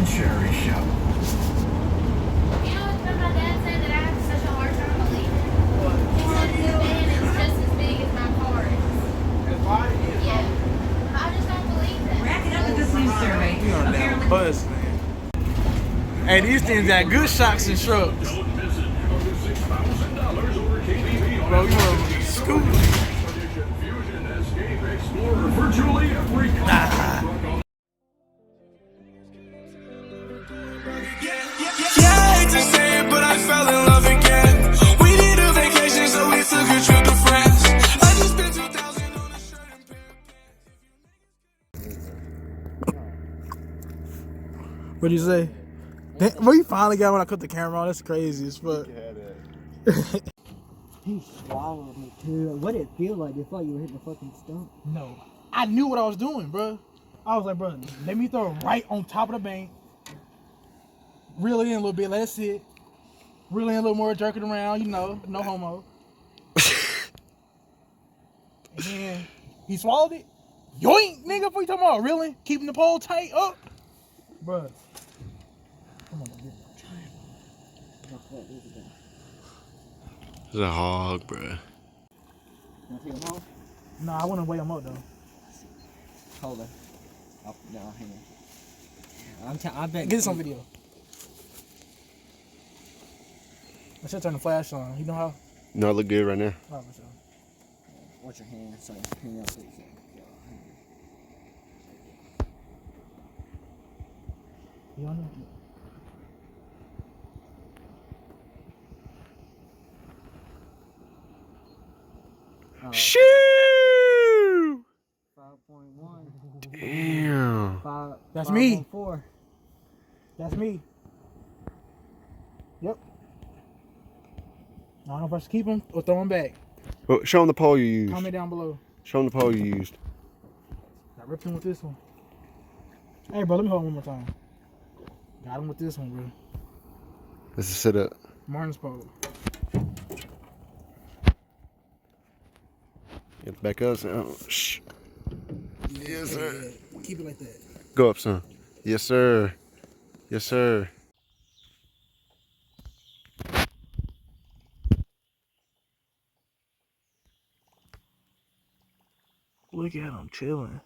Wondershare Show. You know what my dad said that I have such a hard time believing? He said his van is just as big as my car is. Yeah. I just don't believe that. Wrap it up with this new survey. We on that bus, man. Hey, these things got good shocks and shrugs. Bro, you want to scoot? Virtually every Yeah, I hate to say it, but I fell in love again. We need a vacation, so we took a trip to France. I just spent 2,000 on a shirt and pair of pants. What'd you say? Well, you finally got when I cut the camera on. That's crazy as fuck. He swallowed me too. What did it feel like? It felt like you were hitting a fucking stump. No. I knew what I was doing, bro. I was like, bro, let me throw it right on top of the bank. Reel it in a little bit, let it sit. Reel in a little more, jerk it around, you know, no homo. And then he swallowed it. Yoink, nigga, what you talking about? Reeling, keeping the pole tight up. Bro. Come on, dude. It's a hog, bro. You want to take him home? Nah, I want to weigh him up, though. Hold on. No, hang on. I bet. Get this on video. I should turn the flash on. You know how? No, it look good right now. Oh, for sure. Watch your hand. Sorry. Hang on, please. You on there? Shoo! 5.1. Damn. That's me. 5.4. That's me. Yep. I don't know if I should keep him or throw him back. Well, show them the pole you used. Comment down below. Show them the pole you used. I ripped him with this one. Hey, bro, let me hold him one more time. Got him with this one, bro. This is sit up. Martin's pole. Get back up. Oh, shh. Yes, sir. Yeah. Keep it like that. Go up, son. Yes, sir. Yes, sir. Look at him chilling.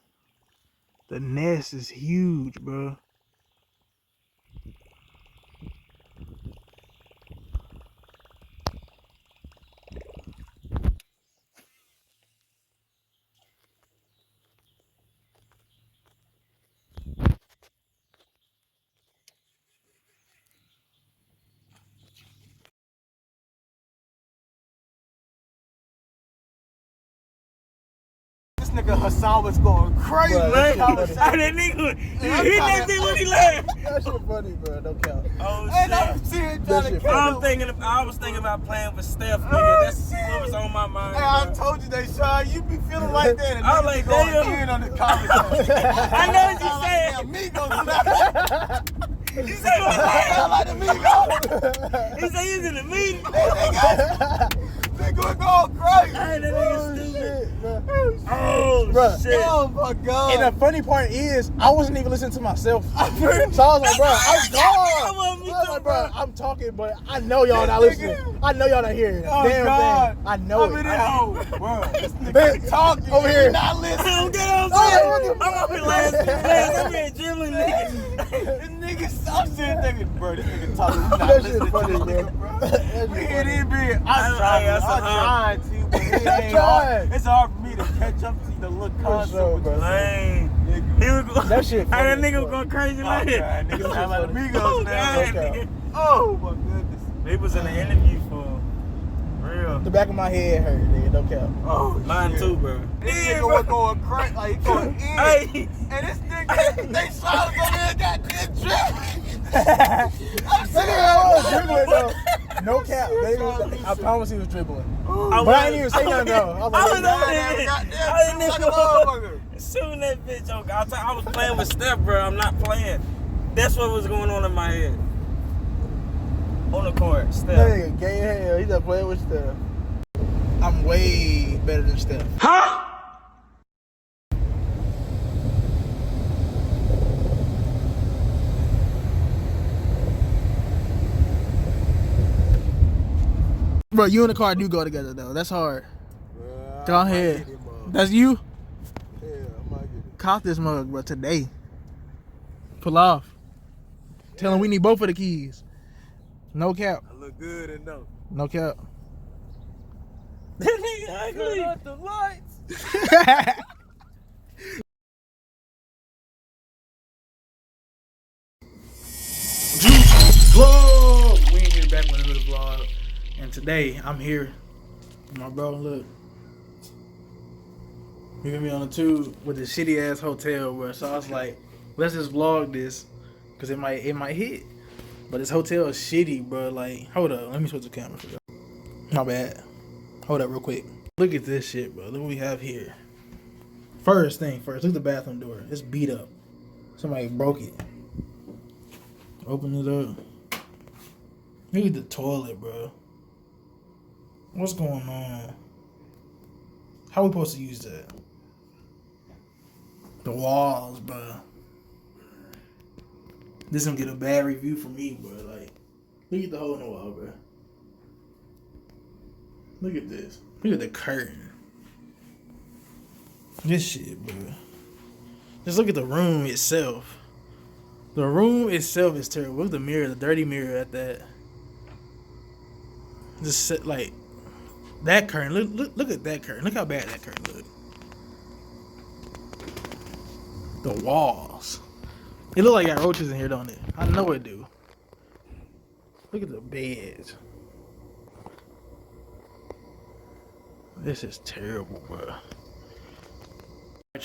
The nest is huge, bro. This nigga Hassan was going crazy. Bro, that nigga, he next thing when he laughed. That shit funny, bro. Don't count. Oh And I'm shit. serious trying to catch I was thinking about playing with Steph, nigga. That's what was on my mind. Hey, I bro. told you that, Sean. You be feeling like that. And I was niggas like, be going damn. in on the comments. I know what you said. Me You said what? like the He said he was in the meeting. Nigga, we're going crazy. Hey, that nigga stupid. Oh Bro. shit. Oh my god. And the funny part is, I wasn't even listening to myself. So I was like, bro, I'm gone. Me I was too, like, bro, I'm talking, but I know y'all not listening. I know y'all not hearing. Oh, Damn God. thing. I know it. Bro, This nigga talking over here. Not listening. I'm up here last. I'm here dribbling niggas. This nigga, I'm sitting thinking, bro, this nigga talking. Not That shit listening funny, to bro. nigga, bro. We hit it big. I'm trying to, but it ain't trying. hard. It's hard for me to catch up to the little concept. sure, bro. Lame. He was going, That shit hey, that funny nigga as was going crazy Oh, like God, that. nigga sound like Amigos Oh, now. God, Okay. nigga. Oh my goodness. He was in an interview for real. The back of my head hurt, nigga. Don't count. Oh, mine too, bro. This Yeah, nigga bro. was going crazy, like he going in. Hey, And this nigga, they saw us over there, got this drip. I'm sitting dribbling though. No cap. I promise he was dribbling. But I didn't even say nothing though. I was like, shooting that bitch. Oh, God. I was playing with Steph, bro. I'm not playing. That's what was going on in my head. On the court, Steph. nigga, gay hell. He's not playing with Steph. I'm way better than Steph. Huh? Bro, you and the car do go together though. That's hard. Bruh, Go I might ahead. get it, mug. That's you? Yeah, I might get it. Caught this mug, bro, today. Pull off. Tell him we need both of the keys. No cap. I look good and no. No cap. That nigga ugly. Turn off the lights. Vlog! We ain't here back with another vlog. And today, I'm here with my bro, look. You gonna be on the tube with this shitty ass hotel, bro. So I was like, let's just vlog this. Cause it might hit. But this hotel is shitty, bro. Like, hold up. Let me switch the camera for you. My bad. Hold up real quick. Look at this shit, bro. Look what we have here. First thing first, look at the bathroom door. It's beat up. Somebody broke it. Open it up. Look at the toilet, bro. What's going on? How we supposed to use that? The walls, bro. This gonna get a bad review from me, bro. Like, look at the hole in the wall, bro. Look at this. Look at the curtain. This shit, bro. Just look at the room itself. The room itself is terrible. Look at the mirror, the dirty mirror at that. Just sit, like that curtain. Look at that curtain. Look how bad that curtain look. The walls. It look like got roaches in here, don't it? I know it do. Look at the beds. This is terrible, bro. Alright,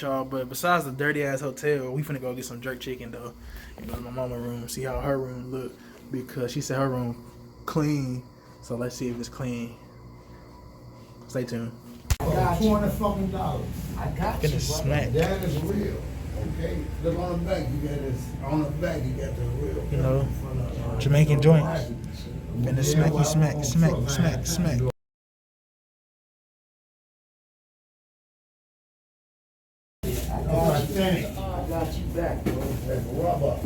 y'all, but besides the dirty ass hotel, we finna go get some jerk chicken though. And go to my mama's room, see how her room look, because she said her room clean. So let's see if it's clean. Stay tuned. $200 fucking dollars. I got Get this smack. That is real. Okay? Look on the back, you got this. On the back, you got the real. You know, Jamaican joints. And the smacky smack. I got you back, bro. That's rubber.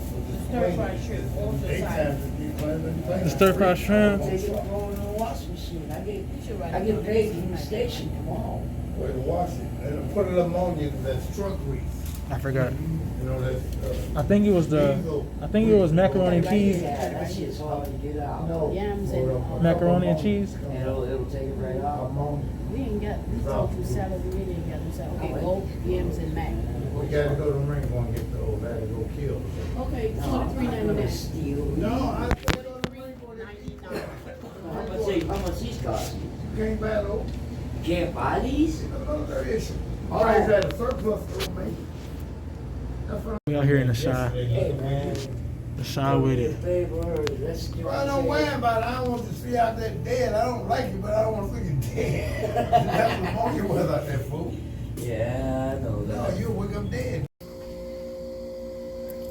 Stir-fried shrimp, also side. The stir fry shrimp. Take it throw it in the washing machine. I get paid from the station. Come on. Where to wash it. And put it ammonia, that's truck grease. I forgot. You know, that's. I think it was macaroni and cheese. Yeah, that shit's hard to get out. No. Yams and Macaroni and cheese. It'll take it right out. Ammonia. we ain't got, we talked to salad, we didn't get them salad. Okay, gold, yams and mac. We gotta go to the ring and get the old lad to go kill. Okay, I'm gonna $23.99. steal. No, I How much these cost? can't buy those. You can't buy these? Another issue. Always had a surplus for me. That's what We out here in the shy. Hey, man. The shy with it. Favor, let's do I don't worry about it. I don't want to see out there dead. I don't like it, but I don't want to see you dead. That's what monkey was out there, fool. Yeah, I know No, that. you'll wake up dead.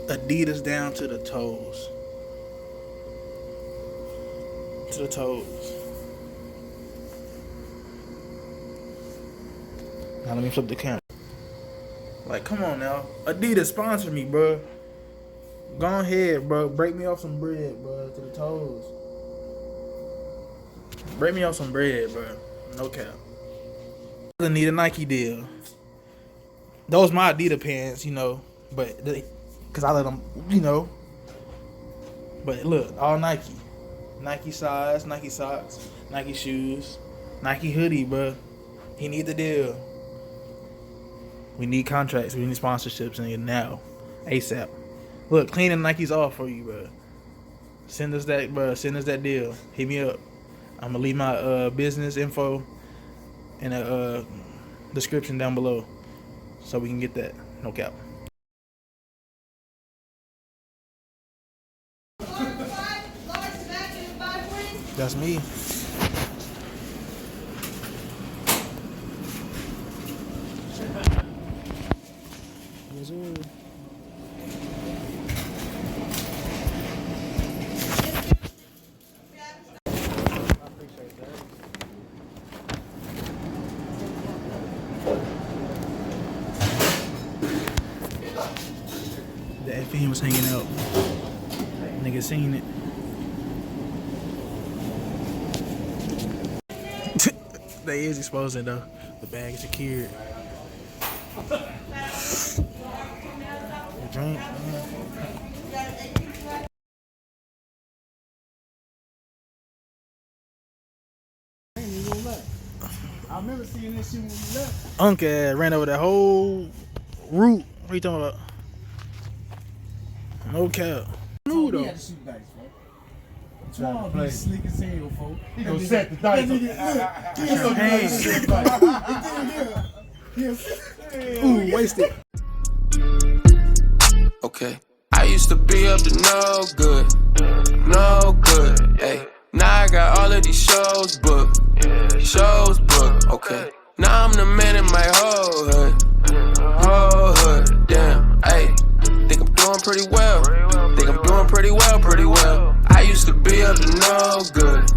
Adidas down to the toes. To the toes. Now let me flip the camera. Like, come on now. Adidas sponsor me, bro. Go ahead, bro. Break me off some bread, bro. To the toes. Break me off some bread, bro. No cap. I need a Nike deal. Those my Adidas pants, you know, but cause I let them, you know. But look, all Nike, Nike size, Nike socks, Nike shoes, Nike hoodie, bro. He need the deal. We need contracts. We need sponsorships, and now, ASAP. Look, cleaning Nikes off for you, bro. Send us that, bro. Send us that deal. Hit me up. I'm gonna leave my business info in the description down below, so we can get that. No cap. That's me. Yes, sir. The FN was hanging out. Nigga seen it. They is exposing though. The bag is secured. The drink. I remember seeing this shit when we left. Uncle ran over that whole route. What are you talking about? No cap. New We though. had to shoot dice, bro. Trying to play. Slick as hell, folks. He gonna set the dice. Ooh, wasted. Okay. I used to be up to no good. Hey, now I got all of these shows booked. Okay. Now I'm the man in my whole hood. Damn, hey. Think I'm doing pretty well. I used to be up to no good.